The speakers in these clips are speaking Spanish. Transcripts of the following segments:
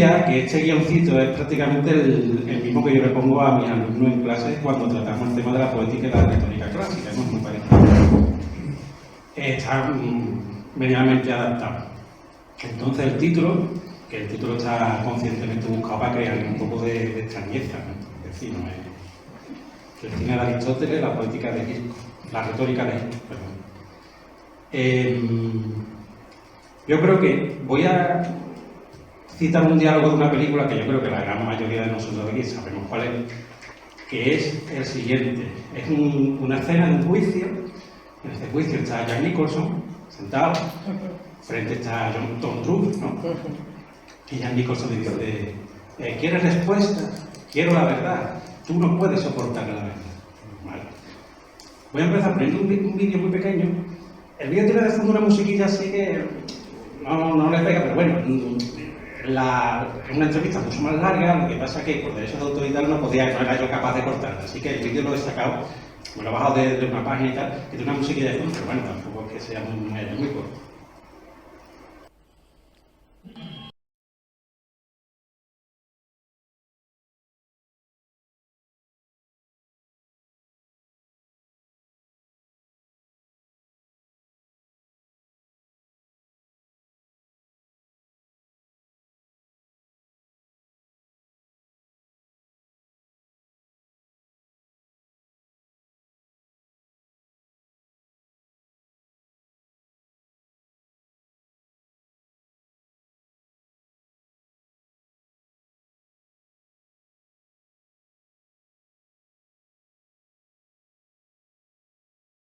decía que este guioncito es prácticamente el mismo que yo le pongo a mis alumnos en clase cuando tratamos el tema de la poética y la retórica clásica, ¿no? Es muy parecido. Está medianamente adaptado. Entonces el título, que el título está conscientemente buscado para crear un poco de extrañeza, ¿no? Es decir, no es el cine de Aristóteles, la poética de Quisco, la retórica de Quisco, perdón. Yo creo que voy a citar un diálogo de una película que yo creo que la gran mayoría de nosotros aquí sabemos cuál es, que es el siguiente. Es una escena de un juicio. En este juicio está Jack Nicholson sentado, frente está Tom Cruise, ¿no? Y Jack Nicholson le dice, ¿quieres respuesta? Quiero la verdad. Tú no puedes soportar la verdad. Vale. Voy a empezar poniendo un vídeo muy pequeño. El vídeo tiene de fondo una musiquilla así que no le pega, pero bueno, es una entrevista mucho más larga. Lo que pasa es que por derechos de autor y tal no era yo capaz de cortar, así que el vídeo lo he sacado, me lo he bajado de una página y tal, que tiene una musiquilla de fondo, pero bueno, tampoco es que sea muy corto.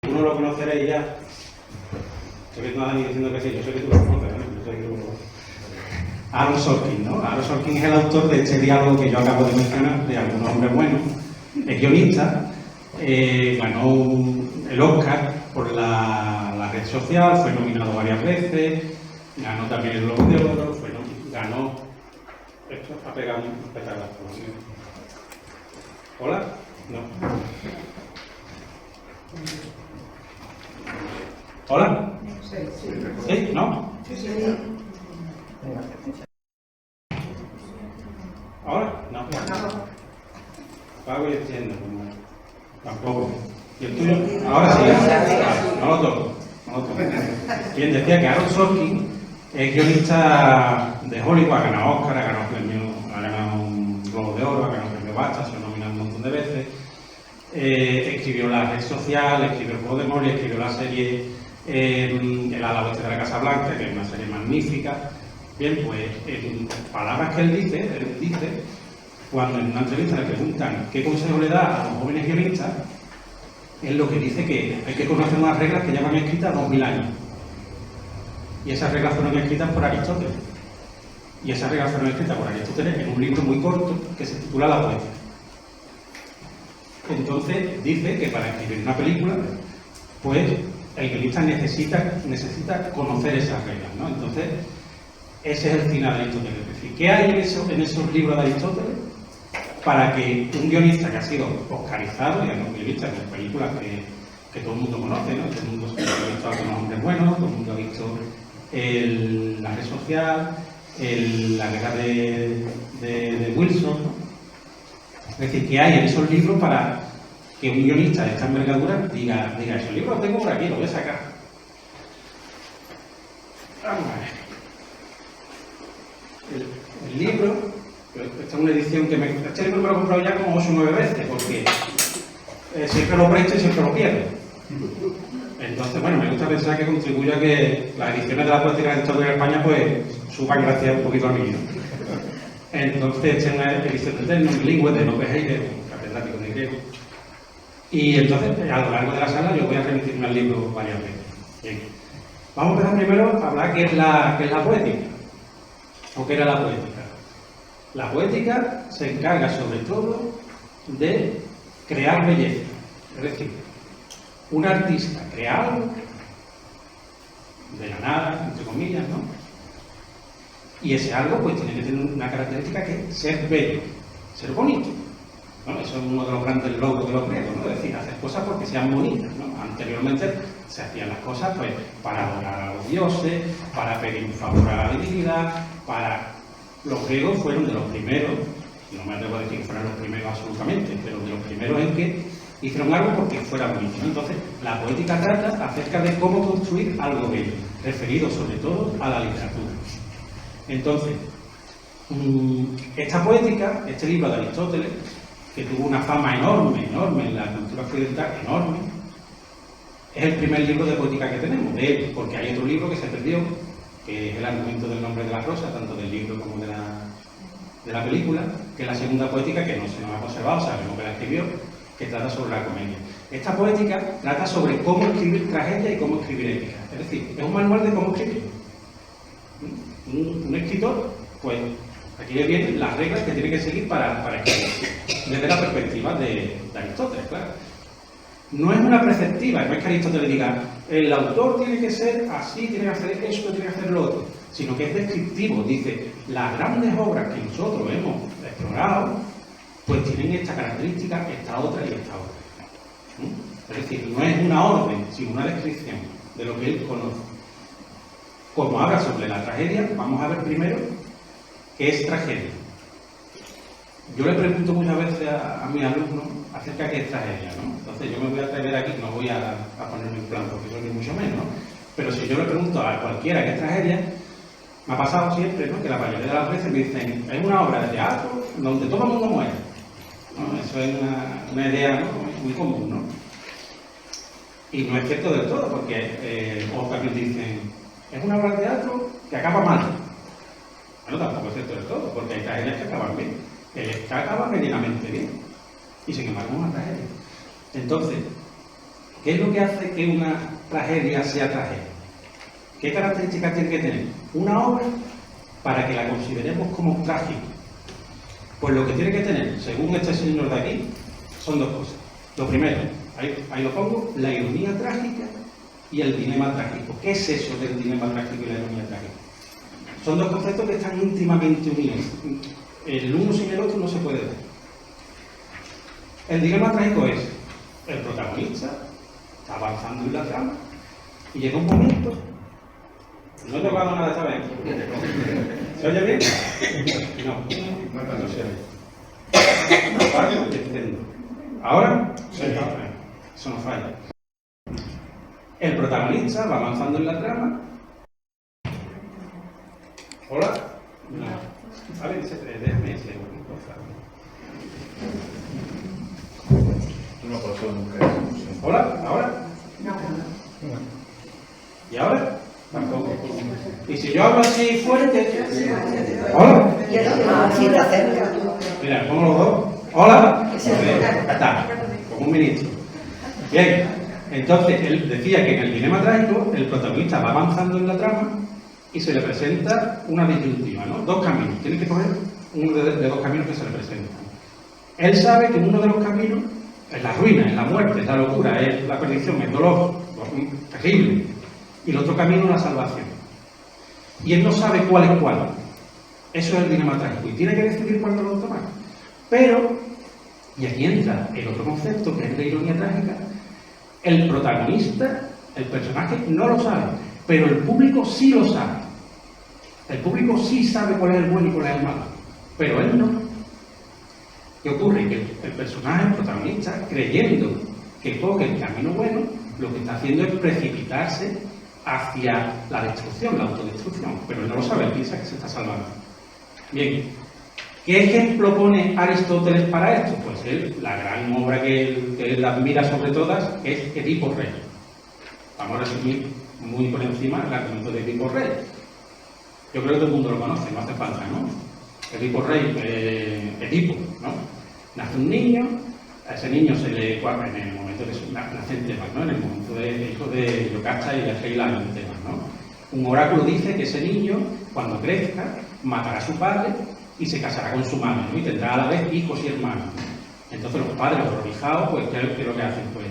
Uno lo conoceréis ya. Estoy viendo a Dani diciendo que sí, yo sé que tú lo conoces, ¿no? Yo sé que tú lo conoces. Aaron Sorkin, ¿no? Aaron Sorkin es el autor de este diálogo que yo acabo de mencionar, de Algún hombre bueno. Es guionista, ganó el Oscar por la red social, fue nominado varias veces, ganó también el Globo de Oro, ganó... Esto ha pegado un petardazo. ¿Hola? No. ¿Hola? ¿Sí? ¿No? ¿Ahora? No. Pago y extiendo. Tampoco. ¿Y el tuyo? Ahora sí. No lo toco. Bien, decía que Aaron Sorkin es guionista de Hollywood, ha ganado Oscar, ha ganado un Globo de Oro, ha ganado un premio BAFTA, se ha nominado un montón de veces. Escribió La red social, escribió El juego de memoria, escribió la serie El ala oeste de la Casa Blanca, que es una serie magnífica. Bien, pues en palabras que él dice, cuando en una entrevista le preguntan qué consejo le da a los jóvenes guionistas, él lo que dice que hay que conocer unas reglas que llevan escritas 2000 años. Y esas reglas fueron escritas por Aristóteles. Y esas reglas fueron escritas por Aristóteles en un libro muy corto que se titula La poética. Entonces dice que para escribir una película, pues el guionista necesita conocer esas reglas, ¿no? Entonces, ese es el cine de Aristóteles. Es decir, ¿qué hay en esos libros de Aristóteles para que un guionista que ha sido oscarizado, digamos, un guionista en películas que todo el mundo conoce, ¿no? Todo el mundo ha visto Algunos hombres buenos, todo el mundo ha visto La red social, La guerra de Wilson, ¿no? Es decir, ¿qué hay en esos libros para que un guionista de esta envergadura diga esos libros los tengo por aquí, los voy a sacar? Vamos a ver. El libro, esta es una edición que este libro me lo he comprado ya como 8 o 9 veces, porque siempre lo presto y siempre lo pierdo. Entonces, bueno, me gusta pensar que contribuye a que las ediciones de la poética de historia de España pues suban gracias un poquito a mí, ¿no? Entonces, esta es una edición de Terno, bilingüe, de López Heide, catedrático de griego. Y entonces, a lo largo de la sala, yo voy a remitirme al libro varias veces. Bien. Vamos a empezar primero a hablar qué es la poética, o qué era la poética. La poética se encarga sobre todo de crear belleza. Es decir, un artista crea algo de la nada, entre comillas, ¿no? Y ese algo pues tiene que tener una característica que es ser bello, ser bonito, ¿no? Eso es uno de los grandes logros de los griegos, ¿no? Es decir, hacer cosas porque sean bonitas, ¿no? Anteriormente se hacían las cosas pues para adorar a los dioses, para pedir un favor a la divinidad, para los griegos fueron de los primeros, no me atrevo a decir que fueran los primeros absolutamente, pero de los primeros en que hicieron algo porque fuera bonito, ¿no? Entonces, la poética trata acerca de cómo construir algo bello, referido sobre todo a la literatura. Entonces, esta poética, este libro de Aristóteles, que tuvo una fama enorme en la cultura occidental, enorme, es el primer libro de poética que tenemos, de él, porque hay otro libro que se perdió, que es el argumento del nombre de la rosa, tanto del libro como de la película, que es la segunda poética que no se nos ha conservado, sabemos que la escribió, que trata sobre la comedia. Esta poética trata sobre cómo escribir tragedia y cómo escribir épica, es decir, es un manual de cómo escribir. Un escritor, pues, aquí le vienen las reglas que tiene que seguir para escribir, desde la perspectiva de Aristóteles, claro. No es una preceptiva, no es que Aristóteles diga, el autor tiene que ser así, tiene que hacer esto, tiene que hacer lo otro, sino que es descriptivo, dice, las grandes obras que nosotros hemos explorado, pues tienen esta característica, esta otra y esta otra. Es decir, no es una orden, sino una descripción de lo que él conoce. Como habla sobre la tragedia, vamos a ver primero qué es tragedia. Yo le pregunto muchas veces a mis alumnos acerca de qué es tragedia, ¿no? Entonces yo me voy a atrever aquí, no voy a ponerme en plan profesor ni mucho menos, ¿no? Pero si yo le pregunto a cualquiera qué es tragedia, me ha pasado siempre, ¿no?, que la mayoría de las veces me dicen, es una obra de teatro donde todo el mundo muere, ¿no? Eso es una idea, ¿no?, muy común, ¿no? Y no es cierto del todo, porque otros también dicen, es una obra de teatro que acaba mal. Bueno, tampoco es cierto del todo, porque hay tragedias que acaban bien. El que acaba medianamente bien. Y sin embargo, una tragedia. Entonces, ¿qué es lo que hace que una tragedia sea tragedia? ¿Qué características tiene que tener una obra para que la consideremos como trágica? Pues lo que tiene que tener, según este señor de aquí, son dos cosas. Lo primero, ahí lo pongo, la ironía trágica y el dilema trágico. ¿Qué es eso del dilema trágico y la ironía trágica? Son dos conceptos que están íntimamente unidos. El uno sin el otro no se puede ver. El dilema trágico es, el protagonista está avanzando en la trama y llega un momento, no he tocado nada esta vez, ¿se oye bien? No se oye. ¿Ahora? Sí. Eso no falla. El protagonista va avanzando en la trama. ¿Hola? No. ¿Vale? Déjame decir una cosa. No pasó nunca. ¿Hola? ¿Ahora? No. ¿Y ahora? Tampoco. ¿Y si yo hablo así fuerte? ¿Hola? Sí, te acerca. Mira, pongo los dos. ¿Hola? Ya está, como un ministro. Bien, entonces él decía que en el dilema trágico el protagonista va avanzando en la trama y se le presenta una disyuntiva, ¿no? Dos caminos. Tiene que coger uno de dos caminos que se le presentan. Él sabe que uno de los caminos es la ruina, es la muerte, es la locura, es la perdición, es el dolor, terrible. Y el otro camino es la salvación. Y él no sabe cuál es cuál. Eso es el dilema trágico. Y tiene que decidir cuándo lo tomar. Pero, y aquí entra el otro concepto, que es la ironía trágica, el protagonista, el personaje, no lo sabe. Pero el público sí lo sabe. El público sí sabe cuál es el bueno y cuál es el malo. Pero él no. ¿Qué ocurre? Que el personaje, el protagonista, creyendo que coge el camino bueno, lo que está haciendo es precipitarse hacia la destrucción, la autodestrucción. Pero él no lo sabe, él piensa que se está salvando. Bien. ¿Qué ejemplo pone Aristóteles para esto? Pues él, la gran obra que él admira sobre todas es Edipo Rey. Vamos a resumir muy por encima el argumento de Edipo Rey. Yo creo que todo el mundo lo conoce, no hace falta, ¿no? Edipo Rey, Edipo, ¿no? Nace un niño, a ese niño se le cuadra en el momento de su nace en Tebas, ¿no? En el momento de hijo de Yocasta y de Argeila en Tebas, ¿no? Un oráculo dice que ese niño, cuando crezca, matará a su padre y se casará con su madre, ¿no? Y tendrá a la vez hijos y hermanos. Entonces los padres, horrorizados, pues ¿qué es lo que hacen? Pues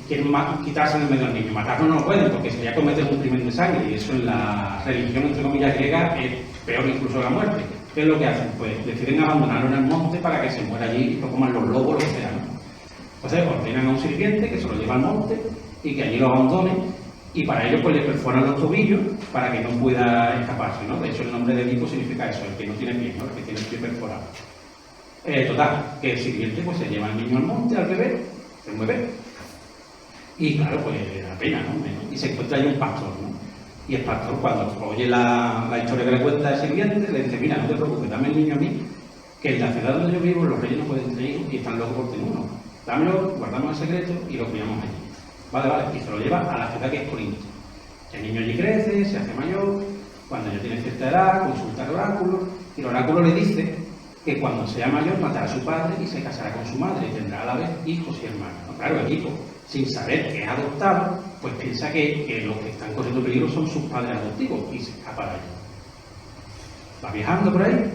quieren quitarse en el medio del niño. Matarlo no lo pueden, porque sería cometer un crimen de sangre, y eso en la religión, entre comillas, griega, es peor incluso que la muerte. ¿Qué es lo que hacen? Pues deciden abandonarlo en el monte para que se muera allí y lo coman los lobos, lo que sea, ¿no? Entonces ordenan a un sirviente que se lo lleva al monte y que allí lo abandone Y para ello pues le perforan los tobillos para que no pueda escaparse, ¿no? De hecho el nombre de Edipo significa eso, el que no tiene pie, ¿no? El que tiene el pie perforado. Total, que el sirviente pues se lleva al niño al monte, al bebé, se mueve. Y claro, pues le da pena, ¿no? Y se encuentra ahí un pastor, ¿no? Y el pastor, cuando oye la historia que le cuenta el sirviente, le dice: mira, no te preocupes, dame el niño a mí, que en la ciudad donde yo vivo los reyes no pueden tener hijos y están locos por tener uno. Dámelo, guardamos el secreto y lo criamos allí. Vale, y se lo lleva a la ciudad que es Corinto. El niño allí crece, se hace mayor, cuando ya tiene cierta edad, consulta el oráculo, y el oráculo le dice que cuando sea mayor matará a su padre y se casará con su madre y tendrá a la vez hijos y hermanos. Claro, el hijo, sin saber que es adoptado, pues piensa que los que están corriendo peligro son sus padres adoptivos y se escapa de allí. Va viajando por ahí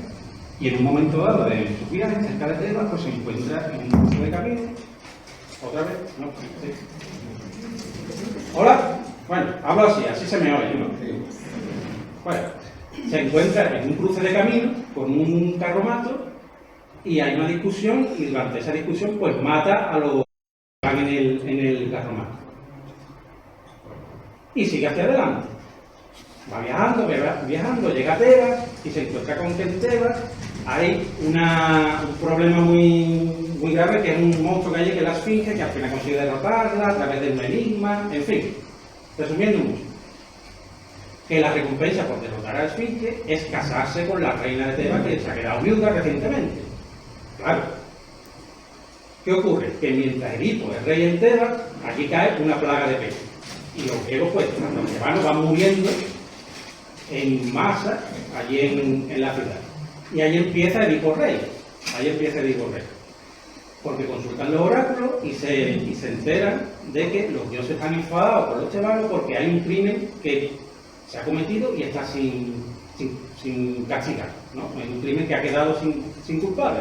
y en un momento dado de su viaje, cerca de Tebas, pues se encuentra en un cruce de camino. ¿Otra vez? No, sí. ¿Hola? Bueno, hablo así se me oye, ¿no? Bueno, se encuentra en un cruce de camino con un carromato y hay una discusión y durante esa discusión pues mata a los que van en el carromato. Y sigue hacia adelante. Va viajando, llega a Tebas y se encuentra con que en Tebas hay un problema muy grave, que es un monstruo que hay, que es la Esfinge, que al final consigue derrotarla a través de un enigma, en fin, resumiendo mucho. Que la recompensa por derrotar a la Esfinge es casarse con la reina de Tebas, que se ha quedado viuda recientemente. Claro. ¿Qué ocurre? Que mientras Edipo es rey en Tebas, aquí cae una plaga de peste. Y los griegos, pues, los tebanos van muriendo en masa allí en la ciudad. Y ahí empieza Edipo rey. Porque consultan los oráculos y se enteran de que los dioses están enfadados con los tebanos porque hay un crimen que se ha cometido y está sin castigar, ¿no? Es un crimen que ha quedado sin culpable.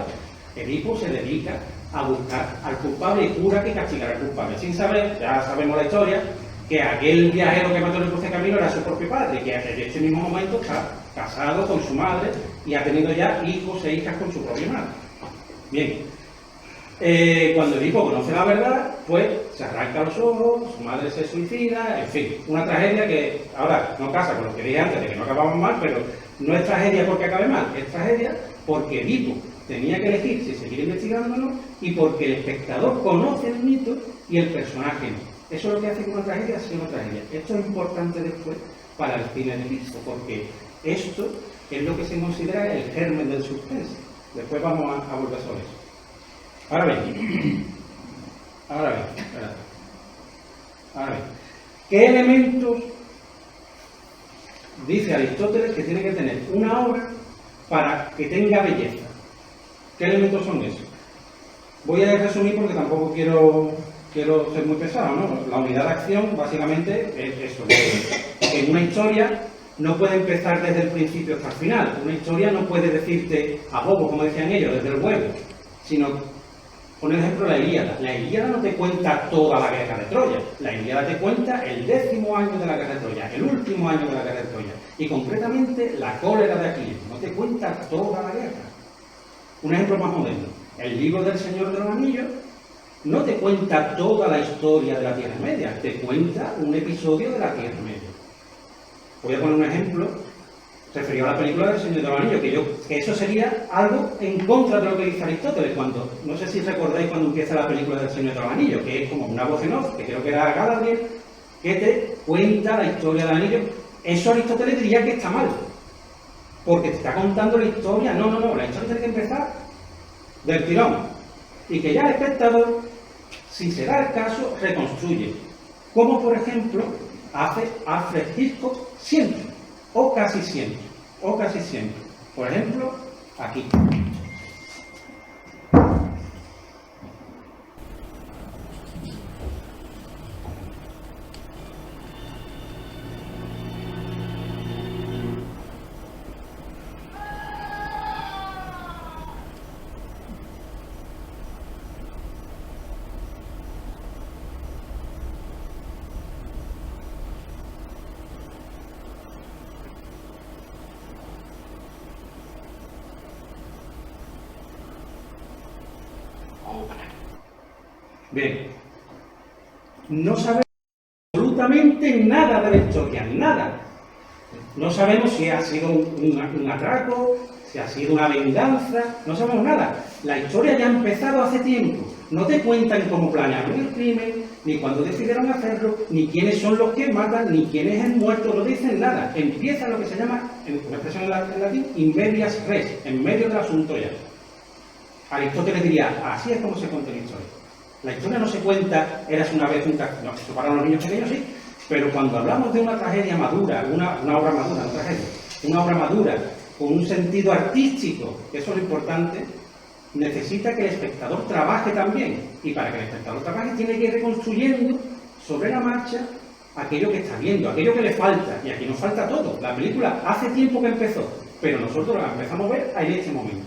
Edipo se dedica a buscar al culpable y jura que castigará al culpable, sin saber, ya sabemos la historia, que aquel viajero que mató en el cruce de camino era su propio padre, que en este mismo momento está casado con su madre y ha tenido ya hijos e hijas con su propia madre. Bien, cuando Edipo conoce la verdad, pues se arranca los ojos, su madre se suicida, en fin, una tragedia que ahora no casa con lo que dije antes de que no acabamos mal, pero no es tragedia porque acabe mal, es tragedia porque Edipo tenía que elegir si seguir investigándolo y porque el espectador conoce el mito y el personaje no. Eso es lo que hace que una tragedia sea una tragedia. Esto es importante después para el cine de Cristo, porque esto es lo que se considera el germen del suspense. Después vamos a volver sobre eso. Ahora bien, ¿qué elementos dice Aristóteles que tiene que tener una obra para que tenga belleza? ¿Qué elementos son esos? Voy a resumir porque tampoco quiero ser muy pesado, ¿no? La unidad de acción básicamente es eso, que en una historia no puede empezar desde el principio hasta el final. Una historia no puede decirte a bobo, como decían ellos, desde el huevo, sino, por ejemplo, la Ilíada. La Ilíada no te cuenta toda la guerra de Troya. La Ilíada te cuenta el 10º año de la guerra de Troya, el último año de la guerra de Troya, y concretamente la cólera de Aquiles. No te cuenta toda la guerra. Un ejemplo más moderno. El libro del Señor de los Anillos no te cuenta toda la historia de la Tierra Media, te cuenta un episodio de la Tierra Media. Voy a poner un ejemplo referido a la película del Señor de los Anillos, que eso sería algo en contra de lo que dice Aristóteles, no sé si recordáis cuando empieza la película del Señor de los Anillos, que es como una voz en off, que creo que era Galadriel, que te cuenta la historia del anillo. Eso Aristóteles diría que está mal, porque te está contando la historia. No, la historia tiene que empezar del tirón, y que ya el espectador, si se da el caso, reconstruye, como por ejemplo hace Alfred Hitchcock siempre, o casi siempre. Por ejemplo, aquí. Bien, no sabemos absolutamente nada de la historia, nada. No sabemos si ha sido un atraco, si ha sido una venganza, no sabemos nada. La historia ya ha empezado hace tiempo. No te cuentan cómo planearon el crimen, ni cuándo decidieron hacerlo, ni quiénes son los que matan, ni quién es el muerto, no dicen nada. Empieza lo que se llama, en una expresión en latín, in medias res, en medio del asunto ya. Aristóteles diría, así es como se cuenta la historia. La historia no se cuenta, eras una vez un no, eso para los niños pequeños sí, pero cuando hablamos de una tragedia madura, una obra madura, una obra madura, con un sentido artístico, que eso es lo importante, necesita que el espectador trabaje también. Y para que el espectador trabaje tiene que ir reconstruyendo sobre la marcha aquello que está viendo, aquello que le falta. Y aquí nos falta todo. La película hace tiempo que empezó, pero nosotros la empezamos a ver ahí en este momento.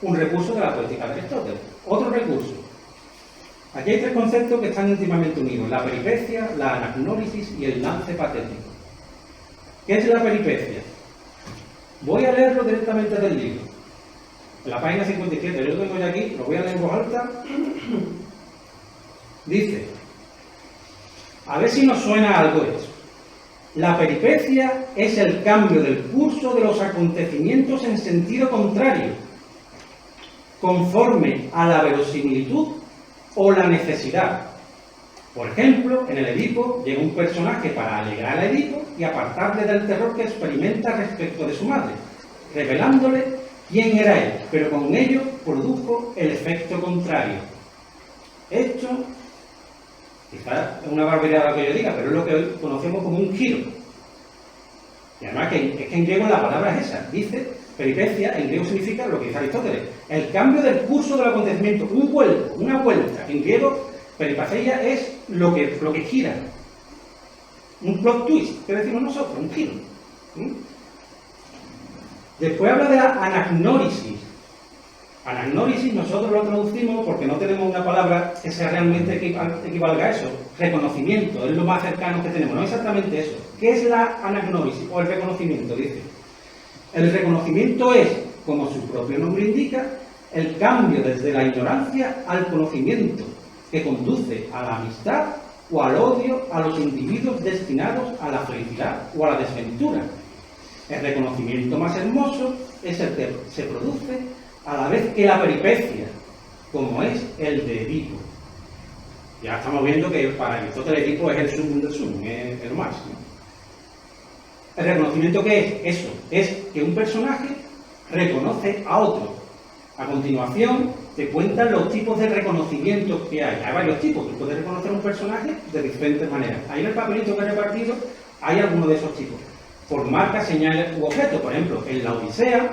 Un recurso de la poética de Aristóteles. Otro recurso. Aquí hay tres conceptos que están íntimamente unidos: la peripecia, la anagnórisis y el lance patético. ¿Qué es la peripecia? Voy a leerlo directamente del libro. En la página 57, yo lo tengo ya aquí, lo voy a leer en voz alta. Dice, a ver si nos suena algo eso. La peripecia es el cambio del curso de los acontecimientos en sentido contrario, conforme a la verosimilitud o la necesidad. Por ejemplo, en el Edipo llega un personaje para alegrar a Edipo y apartarle del terror que experimenta respecto de su madre, revelándole quién era él, pero con ello produjo el efecto contrario. Esto, quizás es una barbaridad lo que yo diga, pero es lo que hoy conocemos como un giro. Y además es que en griego la palabra es esa, dice, peripecia, en griego significa lo que dice Aristóteles, el cambio del curso del acontecimiento, un vuelco, una vuelta. En griego, peripaceia es lo que gira. Un plot twist, que decimos nosotros, un giro. Después habla de la anagnórisis. Anagnórisis nosotros lo traducimos porque no tenemos una palabra que sea realmente equivalga a eso. Reconocimiento, es lo más cercano que tenemos, no exactamente eso. ¿Qué es la anagnórisis o el reconocimiento? Dice, el reconocimiento es, como su propio nombre indica, el cambio desde la ignorancia al conocimiento, que conduce a la amistad o al odio a los individuos destinados a la felicidad o a la desventura. El reconocimiento más hermoso es el que se produce a la vez que la peripecia, como es el de Edipo. Ya estamos viendo que para Aristóteles Edipo es el sumum del sumum, es lo más, ¿no? ¿El reconocimiento qué es? Eso, es que un personaje reconoce a otro. A continuación te cuentan los tipos de reconocimiento que hay. Hay varios tipos, tú puedes reconocer a un personaje de diferentes maneras. Ahí en el papelito que he repartido hay algunos de esos tipos. Por marcas, señales u objetos. Por ejemplo, en la Odisea,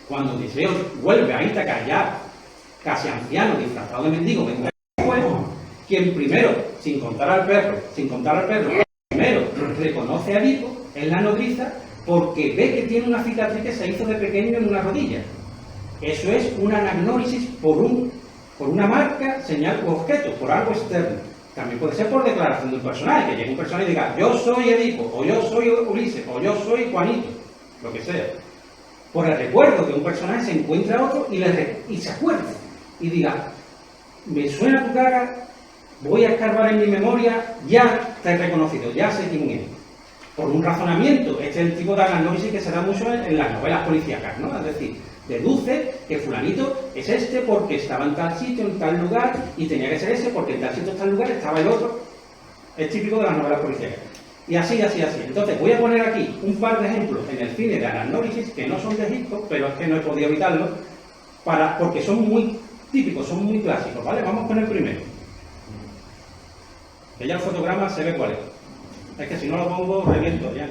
cuando Odiseo vuelve a Ítaca ya casi anciano, disfrazado de mendigo, quien primero, sin contar al perro, primero reconoce a Edipo, es la nodriza, porque ve que tiene una cicatriz que se hizo de pequeño en una rodilla. Eso es una anagnórisis por una marca, señal u objeto, por algo externo. También puede ser por declaración de un personaje, que llegue un personaje y diga, yo soy Edipo, o yo soy Ulises, o yo soy Juanito, lo que sea. Por el recuerdo que un personaje se encuentra a otro y se acuerde, y diga, me suena tu cara, voy a escarbar en mi memoria, ya te he reconocido, ya sé quién es. Por un razonamiento, este es el tipo de anagnórisis que se da mucho en las novelas policíacas, ¿no? Es decir, deduce que fulanito es este porque estaba en tal sitio, en tal lugar, y tenía que ser ese porque en tal sitio, en tal lugar estaba el otro. Es típico de las novelas policíacas. Y así. Entonces voy a poner aquí un par de ejemplos en el cine de anagnórisis que no son de Egipto, pero es que no he podido evitarlo, porque son muy típicos, son muy clásicos, ¿vale? Vamos con el primero. Que ya el fotograma se ve cuál es. Es que si no lo pongo, reviento ya.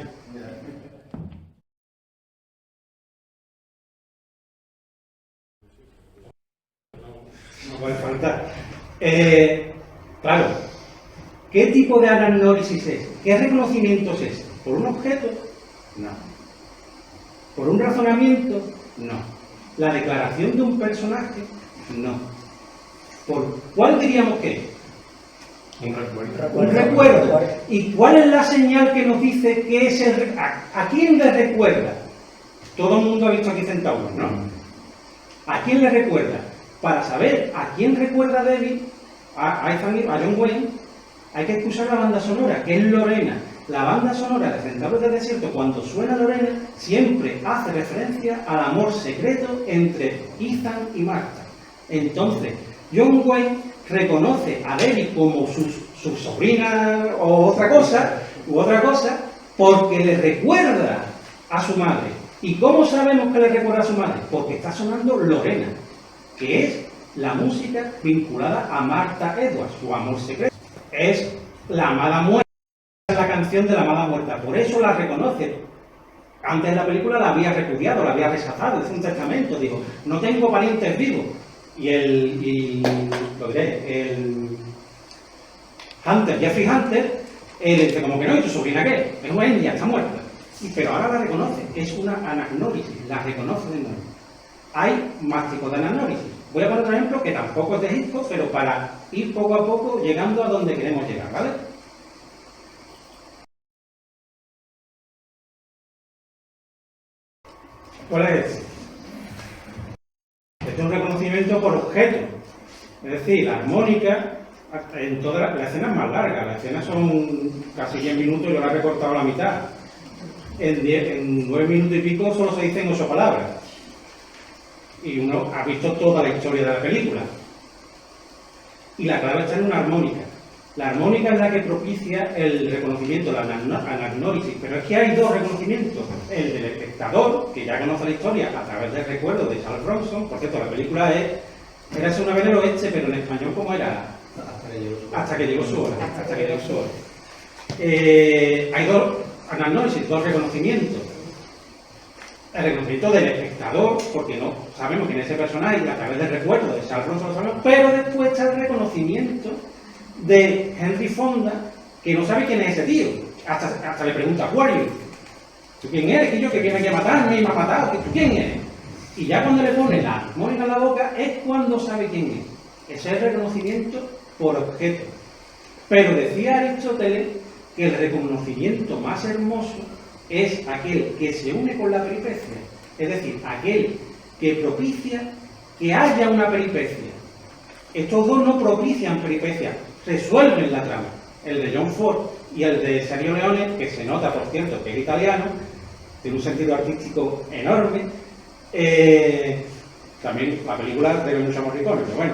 No puede faltar. Claro, ¿qué tipo de anagnórisis es? ¿Qué reconocimiento es este? ¿Por un objeto? No. ¿Por un razonamiento? No. ¿La declaración de un personaje? No. ¿Por cuál diríamos que es? Un recuerdo. Un recuerdo. ¿Y cuál es la señal que nos dice que es el... ¿A quién le recuerda? Todo el mundo ha visto aquí Centauros, ¿no? ¿A quién le recuerda? Para saber a quién recuerda David, a John Wayne, hay que escuchar la banda sonora, que es Lorena. La banda sonora de Centauros del Desierto, cuando suena Lorena, siempre hace referencia al amor secreto entre Ethan y Marta. Entonces, John Wayne reconoce a Debbie como su sobrina o otra cosa, porque le recuerda a su madre. ¿Y cómo sabemos que le recuerda a su madre? Porque está sonando Lorena, que es la música vinculada a Martha Edwards, su amor secreto. Es la amada muerta, la canción de la amada muerta, por eso la reconoce. Antes de la película la había repudiado, la había rechazado, es un testamento, digo, no tengo parientes vivos. Y Hunter, Jeffrey Hunter, dice como que no, ¿y tu sobrina qué? Es una india, está muerta. Pero ahora la reconoce, es una anagnórisis, la reconoce de nuevo. Hay más tipos de anagnórisis. Voy a poner otro ejemplo que tampoco es de Hitchcock, pero para ir poco a poco llegando a donde queremos llegar, ¿vale? ¿Cuál es este? Este es un reconocimiento por objeto. Es decir, la armónica, en toda la escena es más larga, las escenas son casi 10 minutos y yo la he recortado a la mitad. En 9 minutos y pico solo se dicen 8 palabras. Y uno ha visto toda la historia de la película. Y la clave está en una armónica. La armónica es la que propicia el reconocimiento, la anagnórisis. Pero es que hay dos reconocimientos. El del espectador, que ya conoce la historia a través del recuerdo de Charles Bronson. Por cierto, la película era una vez en el oeste, pero en español, ¿cómo era? Hasta que llegó su hora. Hay dos anagnórisis, dos reconocimientos. El reconocimiento del espectador, porque no sabemos quién es ese personaje, y a través del recuerdo de Charles Bronson lo sabemos, pero después está el reconocimiento de Henry Fonda, que no sabe quién es ese tío. Hasta le pregunta, ¿Who are you? ¿Tú quién eres? Que yo que viene aquí a matarme y me ha matado. ¿Tú quién eres? Y ya cuando le pone la armónica en la boca es cuando sabe quién es. Ese es el reconocimiento por objeto. Pero decía Aristóteles que el reconocimiento más hermoso es aquel que se une con la peripecia, es decir, aquel que propicia que haya una peripecia. Estos dos no propician peripecia, resuelven la trama. El de John Ford y el de Sergio Leone, que se nota, por cierto, que es italiano, tiene un sentido artístico enorme. También la película debe mucho a Morricone, pero bueno.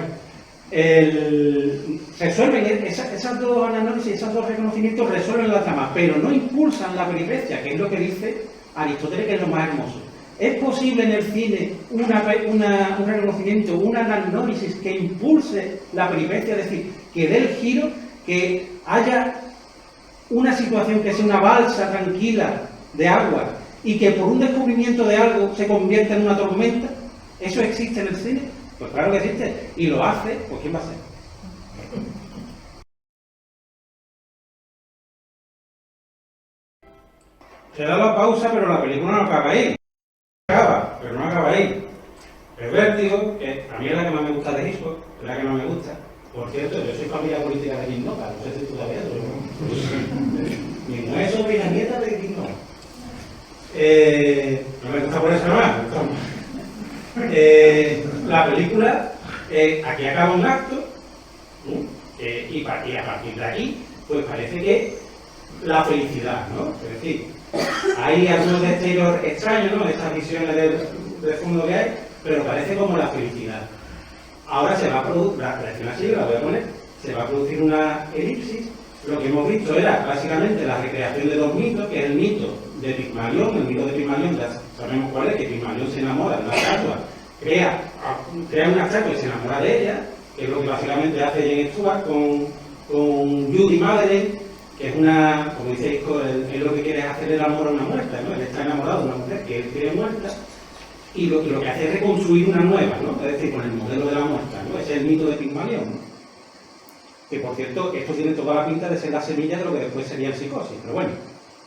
Resuelven esas dos análisis, esos dos reconocimientos resuelven la trama, pero no impulsan la peripecia, que es lo que dice Aristóteles, que es lo más hermoso. ¿Es posible en el cine un reconocimiento, una análisis que impulse la peripecia, es decir, que dé el giro, que haya una situación que sea una balsa tranquila de agua y que por un descubrimiento de algo se convierta en una tormenta? ¿Eso existe en el cine? Pues claro que existe. Y lo hace, pues ¿quién va a ser? Se da la pausa, pero la película no acaba ahí. Acaba, pero no acaba ahí. El Vértigo, que a mí es la que más me gusta de Hitchcock, es la que más me gusta. Por cierto, yo soy familia política de Jim Nota, no sé si tú sabías, pero mi mujer es sobrina nieta de Jim Nota. No me gusta por eso nada más. La película, aquí acaba un acto, y a partir de aquí, pues parece que la felicidad, ¿no? Es decir, hay algunos destellos extraños, ¿no? Estas visiones de fondo que hay, pero parece como la felicidad. Ahora se va a producir, la escena así, la voy a poner, se va a producir una elipsis. Lo que hemos visto era básicamente la recreación de dos mitos, que es el mito de Pigmalión. El mito de Pigmalión, ya sabemos cuál es, que Pigmalión se enamora de una estatua, crea una estatua y se enamora de ella, que es lo que básicamente hace Jane Stewart con Judy Madeleine, que es una, como dice Hitchcock, él lo que quiere es hacer el amor a una muerta, ¿no? Él está enamorado de una mujer que él quiere muerta, y lo que hace es reconstruir una nueva, ¿no? Es decir, con el modelo de la muerta, ¿no? Ese es el mito de Pigmalión, ¿no? Que por cierto, esto tiene toda la pinta de ser la semilla de lo que después sería el psicosis, pero bueno,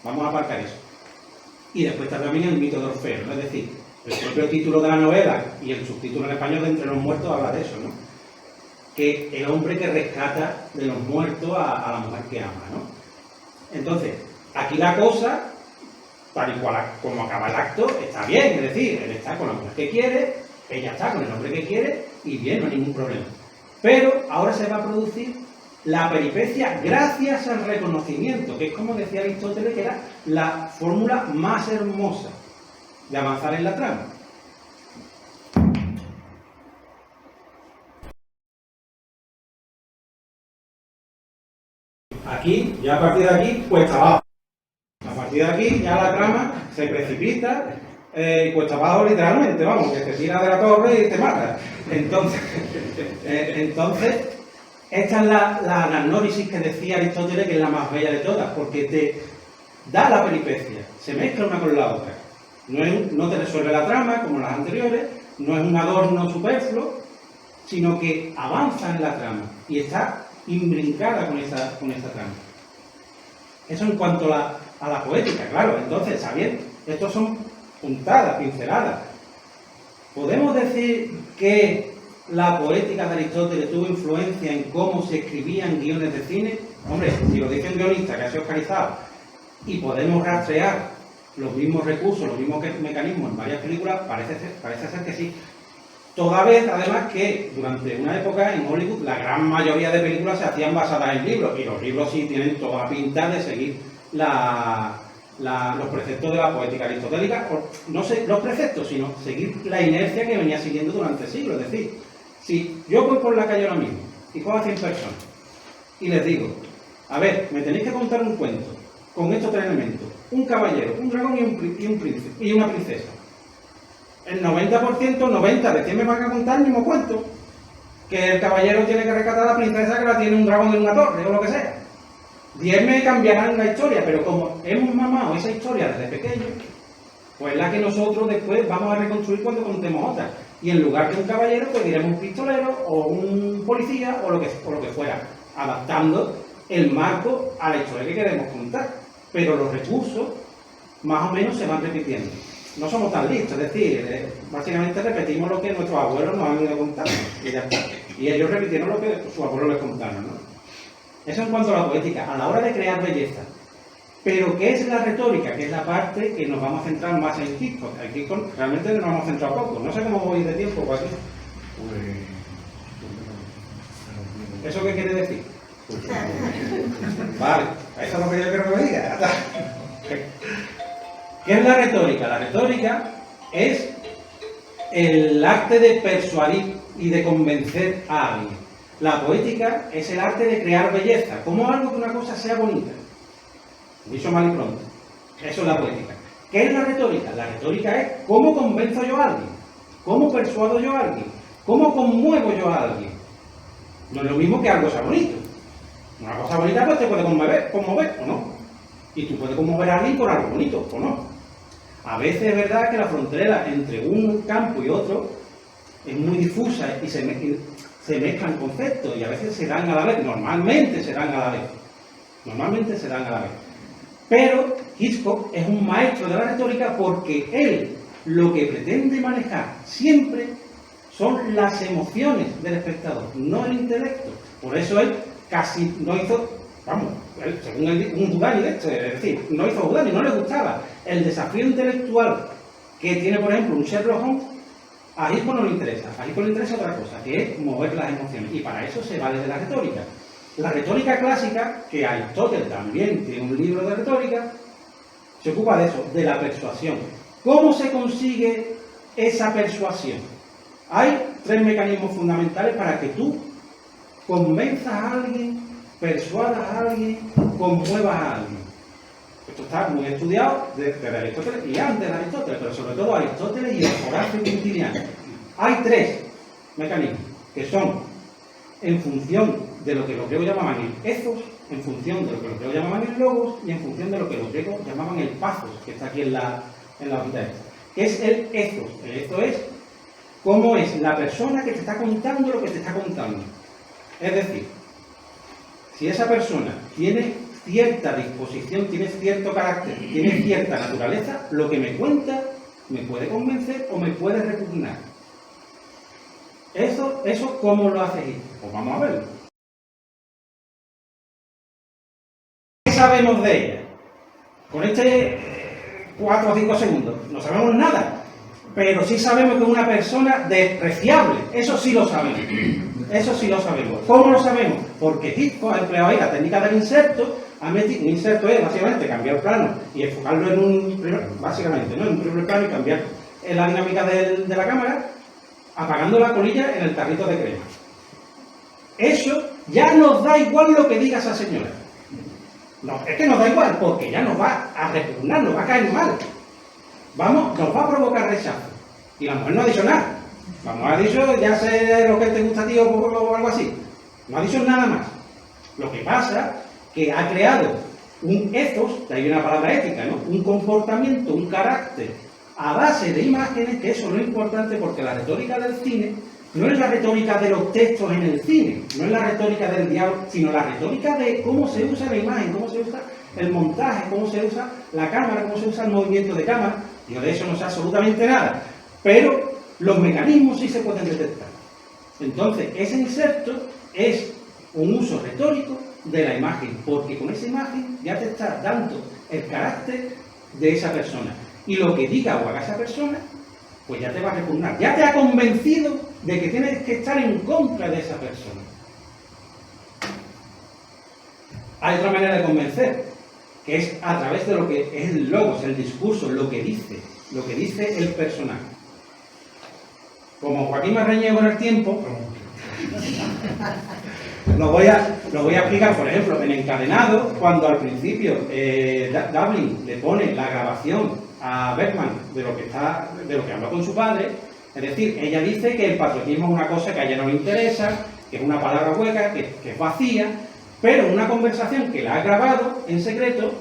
vamos a aparcar eso. Y después está también el mito de Orfeo, ¿no? Es decir, el propio título de la novela y el subtítulo en español de Entre los muertos habla de eso, ¿no? Que el hombre que rescata de los muertos a la mujer que ama, ¿no? Entonces, aquí la cosa, tal y cual como acaba el acto, está bien, es decir, él está con la mujer que quiere, ella está con el hombre que quiere, y bien, no hay ningún problema. Pero ahora se va a producir la peripecia gracias al reconocimiento, que es como decía Aristóteles, que era la fórmula más hermosa de avanzar en la trama. Aquí, ya a partir de aquí, cuesta abajo. A partir de aquí, ya la trama se precipita y cuesta abajo literalmente, vamos, que te tira de la torre y te mata. Entonces, esta es la anagnórisis que decía Aristóteles, que es la más bella de todas, porque te da la peripecia, se mezcla una con la otra. No te resuelve la trama, como las anteriores, no es un adorno superfluo, sino que avanza en la trama y está imbrincada con esa trama. Eso en cuanto a la poética, claro. Entonces, está bien, estos son puntadas, pinceladas. ¿Podemos decir que la poética de Aristóteles tuvo influencia en cómo se escribían guiones de cine? Hombre, si lo dice un guionista que ha sido oscarizado y podemos rastrear los mismos recursos, los mismos mecanismos en varias películas, parece ser que sí. Toda vez, además, que durante una época en Hollywood la gran mayoría de películas se hacían basadas en libros, y los libros sí tienen toda pinta de seguir los preceptos de la poética aristotélica, o no sé los preceptos, sino seguir la inercia que venía siguiendo durante siglos. Es decir, si yo voy por la calle ahora mismo y cojo a 100 personas y les digo, a ver, me tenéis que contar un cuento con estos tres elementos: un caballero, un dragón y un príncipe y una princesa. El 90% de 100 me van a contar el mismo cuento. Que el caballero tiene que rescatar a la princesa que la tiene un dragón en una torre, o lo que sea. 10 me cambiarán la historia, pero como hemos mamado esa historia desde pequeño, pues la que nosotros después vamos a reconstruir cuando contemos otra. Y en lugar de un caballero, pues diremos un pistolero, o un policía, o lo que fuera, adaptando el marco a la historia que queremos contar. Pero los recursos, más o menos, se van repitiendo. No somos tan listos, es decir, básicamente repetimos lo que nuestros abuelos nos han ido contando, y ya está. Y ellos repitieron lo que sus abuelos les contaron, ¿no? Eso en cuanto a la poética, a la hora de crear belleza. Pero ¿qué es la retórica? Que es la parte que nos vamos a centrar más en Hitchcock. En Hitchcock realmente nos vamos a centrar poco. No sé cómo voy de tiempo o así. ¿Eso qué quiere decir? Vale, eso es lo que yo quiero que me diga. ¿Qué es la retórica? La retórica es el arte de persuadir y de convencer a alguien. La poética es el arte de crear belleza, como algo que una cosa sea bonita. Dicho mal y pronto. Eso es la poética. ¿Qué es la retórica? La retórica es cómo convenzo yo a alguien, cómo persuado yo a alguien, cómo conmuevo yo a alguien. No es lo mismo que algo sea bonito. Una cosa bonita pues te puede conmover o no. Y tú puedes conmover a alguien por algo bonito o no. A veces es verdad que la frontera entre un campo y otro es muy difusa y se mezclan conceptos y a veces se dan a la vez. Normalmente se dan a la vez. Pero Hitchcock es un maestro de la retórica porque él lo que pretende manejar siempre son las emociones del espectador, no el intelecto. Por eso él casi no hizo, según un Houdini de esto, es decir, no hizo Houdini, no le gustaba. El desafío intelectual que tiene, por ejemplo, un Sherlock Holmes, a Hitchcock no le interesa. A Hitchcock le interesa otra cosa, que es mover las emociones. Y para eso se vale de la retórica. La retórica clásica, que Aristóteles también tiene un libro de retórica, se ocupa de eso, de la persuasión. ¿Cómo se consigue esa persuasión? Hay 3 mecanismos fundamentales para que tú convenzas a alguien, persuadas a alguien, conmuevas a alguien. Esto está muy estudiado desde Aristóteles y antes de Aristóteles, pero sobre todo Aristóteles y Horacio Quintiliano. Hay 3 mecanismos que son en función de lo que los griegos llamaban el ethos, en función de lo que los griegos llamaban el logos y en función de lo que los griegos llamaban el pathos, que está aquí en la hojita esta. ¿Qué es el ethos? El ethos es cómo es la persona que te está contando lo que te está contando. Es decir, si esa persona tiene cierta disposición, tiene cierto carácter, tiene cierta naturaleza, lo que me cuenta me puede convencer o me puede repugnar. ¿Eso cómo lo hace Hitchcock? Pues vamos a verlo. ¿Qué sabemos de ella? Con 4 o 5 segundos no sabemos nada. pero sí sabemos que es una persona despreciable. Eso sí lo sabemos. Eso sí lo sabemos. ¿Cómo lo sabemos? Porque Hitchcock ha empleado ahí la técnica del inserto. Un inserto es básicamente cambiar el plano y enfocarlo en un primer, básicamente, ¿no? En un primer plano y cambiar la dinámica de la cámara, apagando la colilla en el tarrito de crema. Eso ya nos da igual lo que diga esa señora. No, es que nos da igual, porque ya nos va a repugnar, nos va a caer mal. Nos va a provocar rechazo. Y la mujer no ha dicho nada. Ha dicho, ya sé lo que te gusta a ti o algo así. No ha dicho nada más. Lo que pasa que ha creado un ethos, de ahí viene la palabra ética, ¿no? Un comportamiento, un carácter a base de imágenes, que eso no es importante porque la retórica del cine no es la retórica de los textos en el cine, no es la retórica del diálogo, sino la retórica de cómo se usa la imagen, cómo se usa el montaje, cómo se usa la cámara, cómo se usa el movimiento de cámara. Yo de eso no sé absolutamente nada, pero los mecanismos sí se pueden detectar. Entonces, ese inserto es un uso retórico de la imagen, porque con esa imagen ya te está dando el carácter de esa persona. Y lo que diga o haga esa persona, pues ya te va a repugnar. Ya te ha convencido de que tienes que estar en contra de esa persona. Hay otra manera de convencer, que es a través de lo que es el logos, el discurso, lo que dice el personaje. Como Joaquín me reñido con el tiempo, lo voy a explicar. Por ejemplo, en Encadenado, cuando al principio Dublin le pone la grabación a Bergman de lo que habla con su padre, es decir, ella dice que el patriotismo es una cosa que a ella no le interesa, que es una palabra hueca, que es vacía, pero en una conversación que la ha grabado en secreto,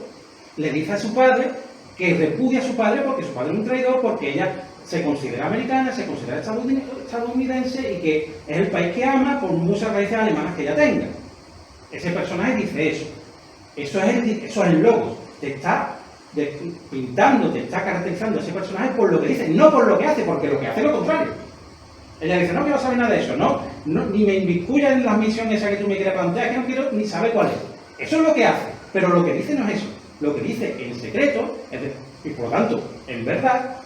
le dice a su padre que repudia a su padre porque su padre es un traidor, porque ella se considera americana, se considera estadounidense y que es el país que ama por muchas raíces alemanas que ella tenga. Ese personaje dice eso. Eso es el logos. Te está pintando, te está caracterizando ese personaje por lo que dice, no por lo que hace, porque lo que hace es lo contrario. Ella dice, no quiero saber nada de eso, no ni me inmiscuya en las misiones esas que tú me quieres plantear, que no quiero ni saber cuál es. Eso es lo que hace, pero lo que dice no es eso. Lo que dice en secreto, y por lo tanto, en verdad,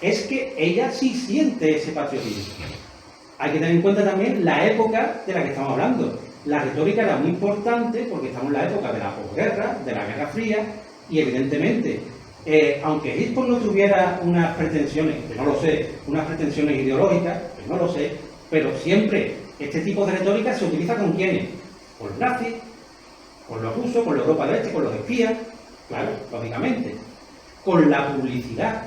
es que ella sí siente ese patriotismo. Hay que tener en cuenta también la época de la que estamos hablando. La retórica era muy importante porque estamos en la época de la posguerra, de la Guerra Fría, y evidentemente, aunque Hitchcock no tuviera unas pretensiones, que no lo sé, unas pretensiones ideológicas, que no lo sé, pero siempre este tipo de retórica se utiliza con ¿quiénes? Con los nazis, con los rusos, con la Europa del Este, con los espías, claro, lógicamente, con la publicidad.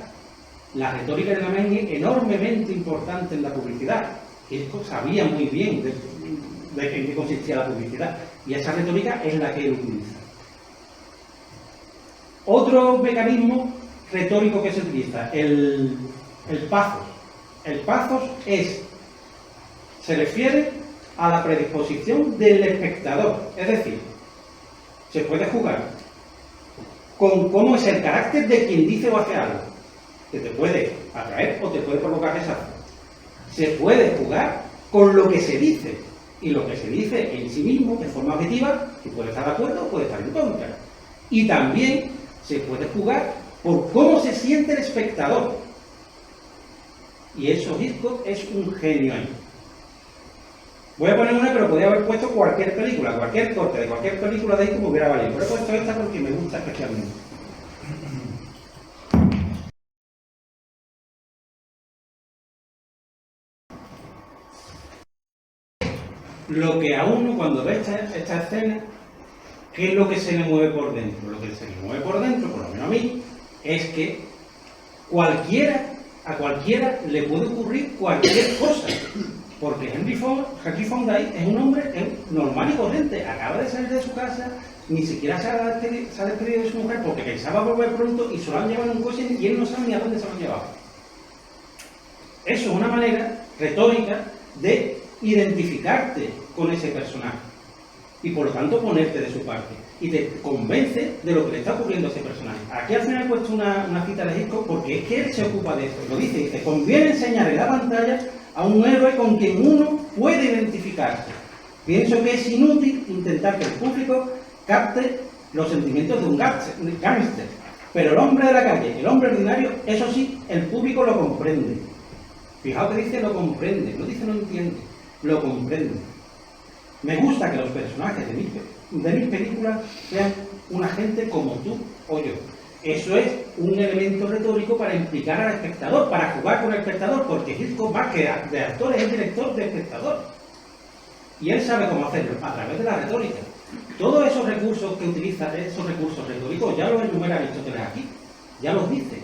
La retórica era también enormemente importante en la publicidad. Hitchcock sabía muy bien de en qué consistía la publicidad, y esa retórica es la que él utiliza. Otro mecanismo retórico que se utiliza, el pathos. El pathos se refiere a la predisposición del espectador, es decir, se puede jugar con cómo es el carácter de quien dice o hace algo, que te puede atraer o te puede provocar rechazo. Se puede jugar con lo que se dice, y lo que se dice en sí mismo, de forma objetiva, que puede estar de acuerdo o puede estar en contra. Y también se puede jugar por cómo se siente el espectador. Y eso Hitchcock es un genio ahí. Voy a poner una, pero podría haber puesto cualquier película, cualquier corte de cualquier película de Hitchcock me hubiera valido. Pero he puesto esta porque me gusta especialmente. Lo que a uno, cuando ve esta escena, ¿qué es lo que se le mueve por dentro? Lo que se le mueve por dentro, por lo menos a mí, es que a cualquiera le puede ocurrir cualquier cosa. Porque Henry Fonda es un hombre normal y corriente. Acaba de salir de su casa, ni siquiera se ha despedido de su mujer porque pensaba volver pronto y se lo han llevado en un coche y él no sabe ni a dónde se lo han llevado. Eso es una manera retórica de identificarte con ese personaje y por lo tanto ponerte de su parte y te convence de lo que le está ocurriendo a ese personaje. Aquí al final he puesto una cita de Hitchcock porque es que él se ocupa de esto, lo dice, conviene enseñar en la pantalla a un héroe con quien uno puede identificarse. Pienso que es inútil intentar que el público capte los sentimientos de un gángster, Pero el hombre de la calle, el hombre ordinario, eso sí, el público lo comprende. Fijaos que dice lo comprende, no dice no entiende, lo comprende. Me gusta que los personajes de mis películas sean una gente como tú o yo. Eso es un elemento retórico para implicar al espectador, para jugar con el espectador, porque Hitchcock, más que de actor, es el director de espectador. Y él sabe cómo hacerlo, a través de la retórica. Todos esos recursos que utiliza, esos recursos retóricos, ya los enumera Aristóteles aquí, ya los dice.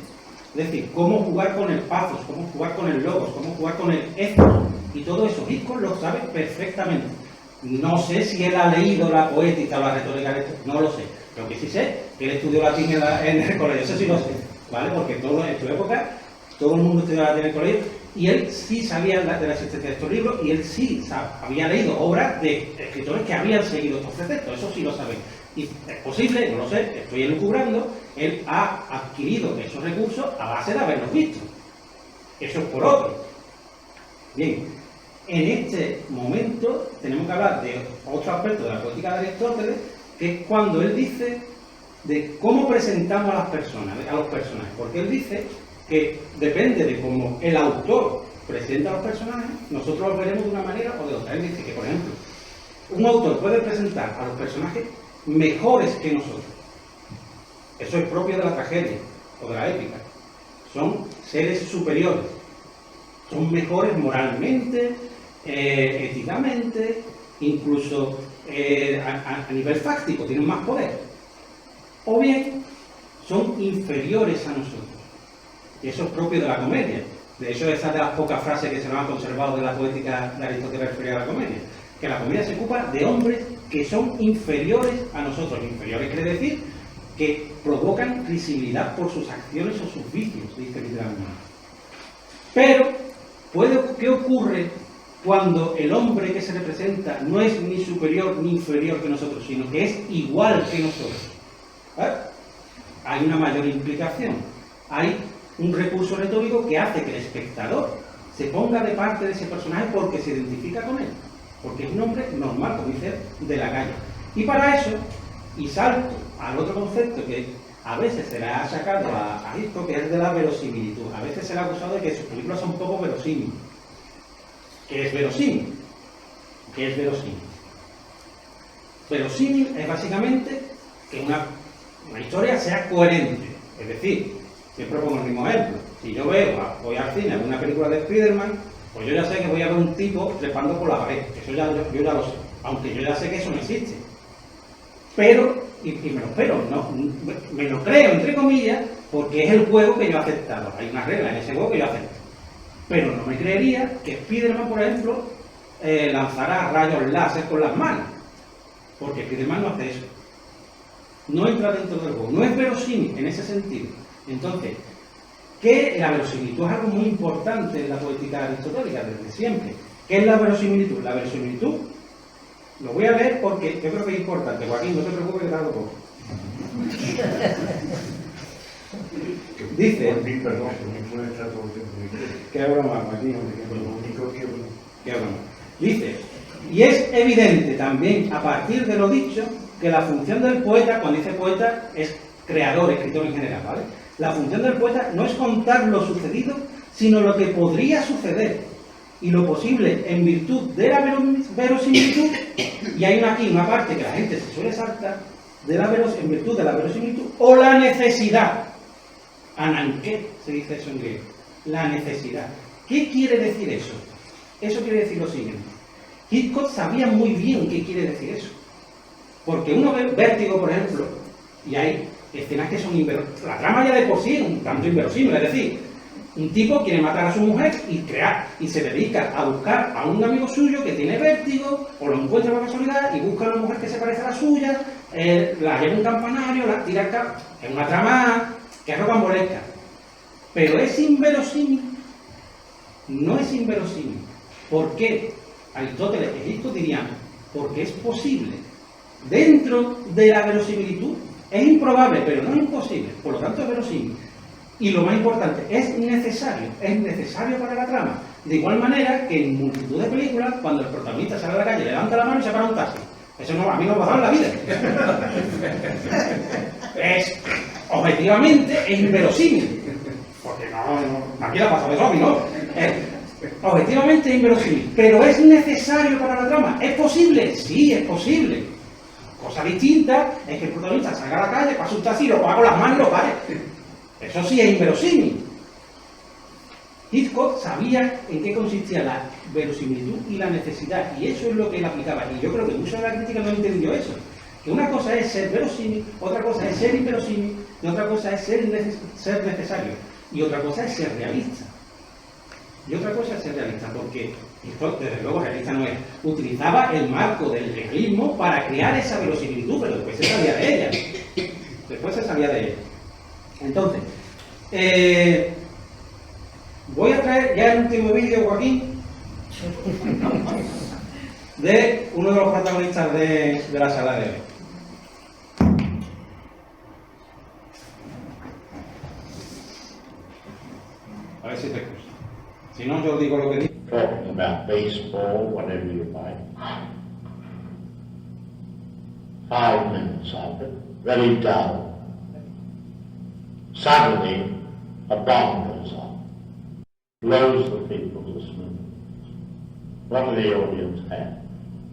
Es decir, cómo jugar con el pathos, cómo jugar con el logos, cómo jugar con el ethos, y todo eso Hitchcock lo sabe perfectamente. No sé si él ha leído la poética o la retórica, no lo sé. Lo que sí sé, que él estudió latín en el colegio, eso sí lo sé, ¿vale? Porque en su época todo el mundo estudiaba latín en el colegio, y él sí sabía de la existencia de estos libros, y él sí había leído obras de escritores que habían seguido estos preceptos, eso sí lo sabe. Y es posible, no lo sé, estoy elucubrando, él ha adquirido esos recursos a base de haberlos visto. Eso es por otro. Bien, en este momento tenemos que hablar de otro aspecto de la poética de Aristóteles, que es cuando él dice de cómo presentamos a las personas, a los personajes, porque él dice que depende de cómo el autor presenta a los personajes, nosotros los veremos de una manera o de otra. Él dice que, por ejemplo, un autor puede presentar a los personajes mejores que nosotros. Eso es propio de la tragedia o de la épica. Son seres superiores, son mejores moralmente, éticamente, incluso a nivel fáctico, tienen más poder. O bien son inferiores a nosotros. Y eso es propio de la comedia. De hecho, esa es de las pocas frases que se nos han conservado de la poética de Aristóteles referida a la comedia. Que la comedia se ocupa de hombres que son inferiores a nosotros. Inferiores quiere decir que provocan risibilidad por sus acciones o sus vicios, dice literalmente. Pero, ¿qué ocurre cuando el hombre que se representa no es ni superior ni inferior que nosotros, sino que es igual que nosotros? Hay una mayor implicación. Hay un recurso retórico que hace que el espectador se ponga de parte de ese personaje porque se identifica con él. Porque es un hombre normal, como dice, de la calle. Y para eso, y salto al otro concepto que a veces se le ha sacado a Hitchcock, que es de la verosimilitud. A veces se le ha acusado de que sus películas son poco verosímiles. ¿Qué es verosímil? ¿Qué es verosímil? Verosímil es básicamente que una historia sea coherente. Es decir, siempre pongo el mismo ejemplo. Si yo voy al cine a ver una película de Spider-Man, pues yo ya sé que voy a ver un tipo trepando por la pared. Eso yo ya lo sé. Aunque yo ya sé que eso no existe. Pero, y me lo espero, no, me lo creo, entre comillas, porque es el juego que yo he aceptado. Hay una regla en ese juego que yo acepto. Pero no me creería que Spider-Man, por ejemplo, lanzara rayos láser con las manos. Porque Spider-Man no hace eso. No entra dentro del juego. No es verosímil en ese sentido. Entonces, que la verosimilitud es algo muy importante en la poética aristotélica desde siempre. ¿Qué es la verosimilitud? La verosimilitud, lo voy a leer porque yo creo que es importante. Joaquín, no te preocupes que tardo poco. Dice... Perdón, que me puede estar todo el tiempo. Qué broma, Joaquín. Lo único que... Qué broma. Dice, y es evidente también, a partir de lo dicho, que la función del poeta, cuando dice poeta, es creador, escritor en general, ¿vale? La función del poeta no es contar lo sucedido, sino lo que podría suceder, y lo posible en virtud de la verosimilitud, y hay aquí una parte que la gente se suele saltar, en virtud de la verosimilitud, o la necesidad. Ananké, se dice eso en griego. La necesidad. ¿Qué quiere decir eso? Eso quiere decir lo siguiente. Hitchcock sabía muy bien qué quiere decir eso. Porque uno ve Vértigo, por ejemplo, y hay escenas que son inverosímiles. La trama ya de por sí es un tanto inverosímil, es decir, un tipo quiere matar a su mujer y se dedica a buscar a un amigo suyo que tiene vértigo, o lo encuentra por casualidad y busca a una mujer que se parece a la suya, la lleva a un campanario, la tira al campo. Es una trama que es rocambolesca. Pero es inverosímil. No es inverosímil. ¿Por qué? Aristóteles y Hitchcock dirían, porque es posible. Dentro de la verosimilitud es improbable, pero no es imposible, por lo tanto es verosímil. Y lo más importante, es necesario para la trama. De igual manera que en multitud de películas, cuando el protagonista sale a la calle, levanta la mano y se para un taxi. Eso no, a mí no me ha pasado en la vida. Es objetivamente es inverosímil. Porque no, aquí la pasa de zombie, ¿no? Objetivamente es inverosímil. Pero ¿es necesario para la trama? ¿Es posible? Sí, es posible. Cosa distinta es que el protagonista salga a la calle, pase un taxi, lo paga con las manos y lo pare. Eso sí es inverosímil. Hitchcock sabía en qué consistía la verosimilitud y la necesidad, y eso es lo que él aplicaba. Y yo creo que mucha de la crítica no entendió eso. Que una cosa es ser verosímil, otra cosa es ser inverosímil, y otra cosa es ser necesario, y otra cosa es ser realista. Y otra cosa es ser realista, porque Hitchcock, desde luego, realista no es. Utilizaba el marco del realismo para crear esa verosimilitud, pero después se salía de ella. Entonces, voy a traer ya el último vídeo, Joaquín, de uno de los protagonistas de la sala de hoy. A ver si te escuchas. Si no, yo digo lo que digo. Talking about baseball, whatever you like. 5 minutes of it, very dull. Suddenly, a bomb goes off, blows the people to smithereens. What do the audience have?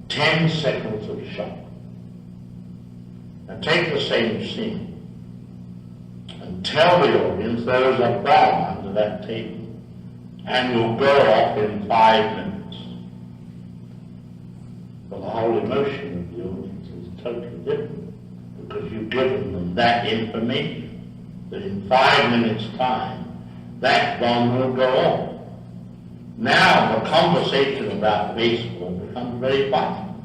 10 seconds of shock. Now take the same scene and tell the audience there is a bomb under that table and will go off in 5 minutes. Well, the whole emotion of the audience is totally different because you've given them that information that in 5 minutes' time that bomb will go off. Now the conversation about baseball becomes very vital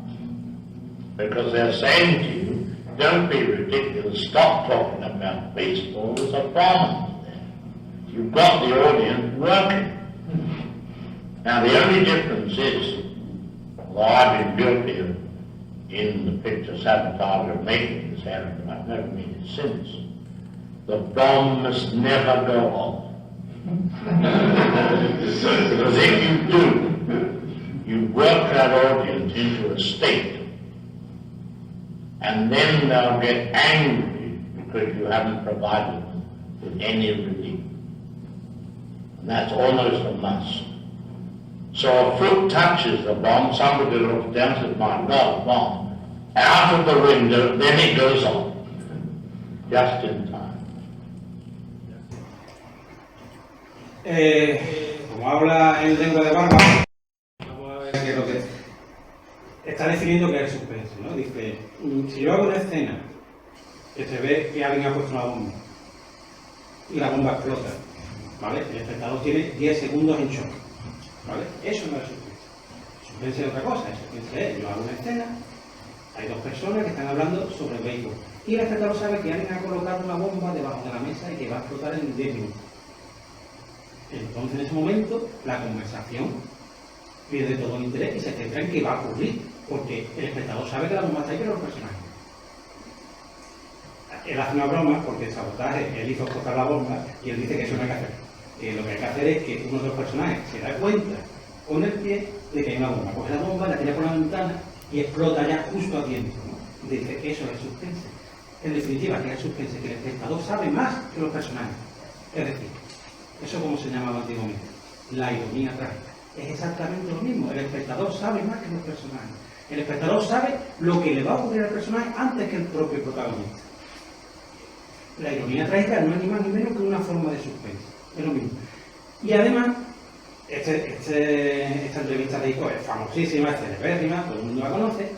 because they're saying to you, don't be ridiculous, stop talking about baseball, there's a bomb there. You've got the audience working. Now the only difference is, although I've been guilty of, in the picture Sabotage, of making this error, but I've never made it since, the bomb must never go off. Because if you do, you work that audience into a state, and then they'll get angry because you haven't provided them with any relief. And that's almost a must. So a foot touches the bomb, somebody looks down and says, my God, a bomb. Out of the window, then it goes off. Just in time. Como habla en lengua de barba, vamos a ver qué es lo que está definiendo que es el suspense, ¿no? Dice, si yo hago una escena que se ve que alguien ha puesto una bomba y la bomba explota, ¿vale? El espectador tiene 10 segundos en shock, ¿vale? Eso no es suspense. Suspense es otra cosa, el suspense es, yo hago una escena, hay dos personas que están hablando sobre el béisbol y el espectador sabe que alguien ha colocado una bomba debajo de la mesa y que va a explotar en 10 minutos. Entonces, en ese momento, la conversación pierde todo el interés y se centra en qué va a ocurrir, porque el espectador sabe que la bomba está ahí, pero los personajes. Él hace una broma, porque el Sabotaje, él hizo explotar la bomba, y él dice que eso no hay que hacer. Que lo que hay que hacer es que uno de los personajes se da cuenta con el pie de que hay una bomba. Coge la bomba, la tira por la ventana y explota ya justo a tiempo, ¿no? Dice que eso es suspense. En definitiva, que es suspense, que el espectador sabe más que los personajes. Es decir, eso como se llamaba antiguamente, la ironía trágica. Es exactamente lo mismo, el espectador sabe más que los personajes. El espectador sabe lo que le va a ocurrir al personaje antes que el propio protagonista. La ironía trágica no es ni más ni menos que una forma de suspense, es lo mismo. Y además, esta entrevista de Hitchcock es famosísima, es celebérrima, todo el mundo la conoce,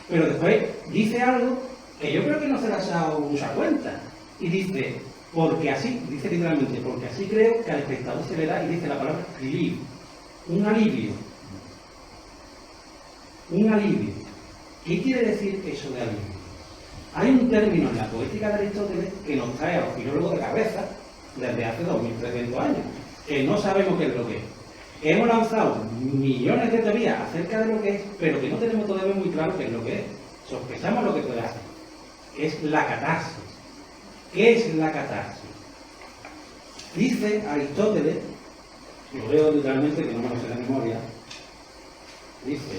pero después dice algo que yo creo que no se las ha dado mucha cuenta. Y dice, porque así, dice literalmente, porque así creo que al espectador se le da, y dice la palabra relief, un alivio. Un alivio. ¿Qué quiere decir eso de alivio? Hay un término en la poética de Aristóteles que nos trae a los filólogos de cabeza desde hace 2300 años, que no sabemos qué es lo que es. Que hemos lanzado millones de teorías acerca de lo que es, pero que no tenemos todavía muy claro qué es lo que es. Sospechamos lo que puede hacer. Es la catarsis. ¿Qué es la catarsis? Dice Aristóteles, lo leo literalmente que no me lo sé de memoria, dice,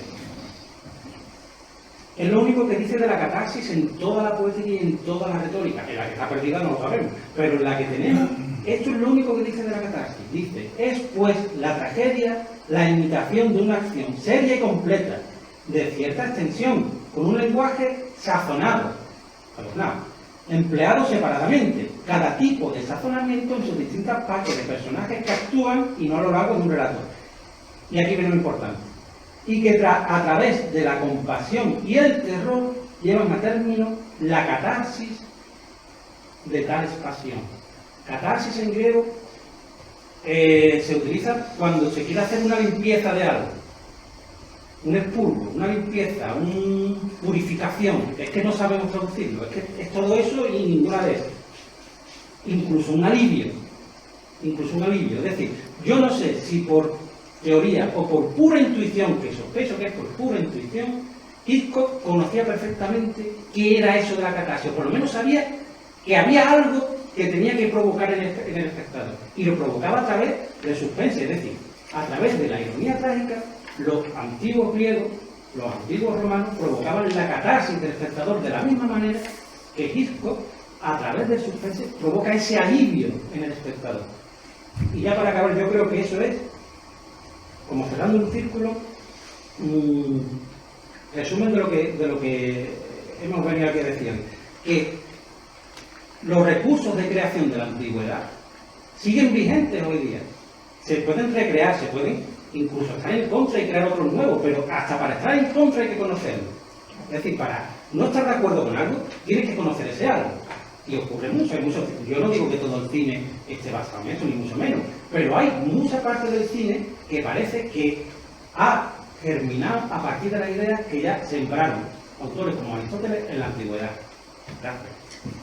es lo único único que dice de la catarsis en toda la poesía y en toda la retórica. En la que está perdida no lo sabemos, pero en la que tenemos, esto es lo único que dice de la catarsis. Dice, es pues la tragedia la imitación de una acción seria y completa, de cierta extensión, con un lenguaje sazonado, empleado separadamente, cada tipo de sazonamiento en sus distintas partes de personajes que actúan y no a lo largo de un relato. Y aquí viene lo importante. Y que a través de la compasión y el terror llevan a término la catarsis de tal pasión. Catarsis en griego se utiliza cuando se quiere hacer una limpieza de algo, un expurgo, una limpieza, una purificación. Es que no sabemos traducirlo, es que es todo eso y ninguna de esas. Incluso un alivio, es decir, yo no sé si por teoría o por pura intuición, que sospecho que es por pura intuición, Hitchcock conocía perfectamente qué era eso de la catarsis, o por lo menos sabía que había algo que tenía que provocar en el espectador, y lo provocaba a través del suspense, es decir, a través de la ironía trágica. Los antiguos griegos, los antiguos romanos provocaban la catarsis del espectador de la misma manera que Hitchcock, a través del suspense, provoca ese alivio en el espectador. Y ya para acabar, yo creo que eso es, como cerrando un círculo, resumen de lo que hemos venido aquí a decir, que los recursos de creación de la antigüedad siguen vigentes hoy día. Se pueden recrear, se pueden incluso estar en contra y crear otros nuevos, pero hasta para estar en contra hay que conocerlo. Es decir, para no estar de acuerdo con algo, tienes que conocer ese algo. Y ocurre mucho, yo no digo que todo el cine esté basado en eso, ni mucho menos, pero hay mucha parte del cine que parece que ha germinado a partir de las ideas que ya sembraron autores como Aristóteles en la antigüedad. Gracias.